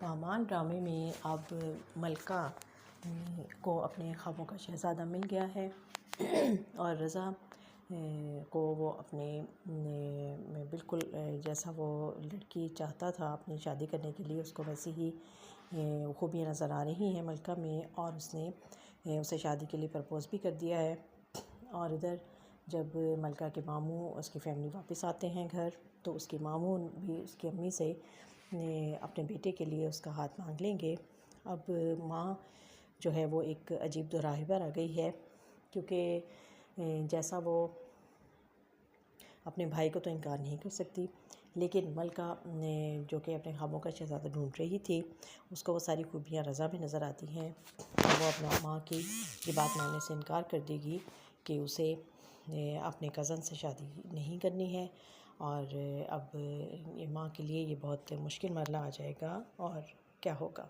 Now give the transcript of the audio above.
पामान ड्रामे में अब मलका को अपने ख्वाबों का शहज़ादा मिल गया है और रज़ा को वो अपने बिल्कुल जैसा वो लड़की चाहता था अपनी शादी करने के लिए, उसको वैसी ही खूबियाँ नज़र आ रही हैं मलका में, और उसने उसे शादी के लिए प्रपोज़ भी कर दिया है। और इधर जब मलका के मामू उसकी फ़ैमिली वापस आते हैं घर, तो उसके मामू भी उसकी अम्मी से अपने बेटे के लिए उसका हाथ मांग लेंगे। अब माँ जो है वो एक अजीब दोराहे पर आ गई है, क्योंकि जैसा वो अपने भाई को तो इनकार नहीं कर सकती, लेकिन मलका ने जो कि अपने ख्वाबों का शहज़ादा ढूंढ रही थी, उसको वो सारी खूबियाँ रज़ा में नज़र आती हैं। वो अपना माँ की ये बात मानने से इनकार कर देगी कि उसे अपने कज़न से शादी नहीं करनी है, और अब ये माँ के लिए ये बहुत मुश्किल मरला आ जाएगा और क्या होगा।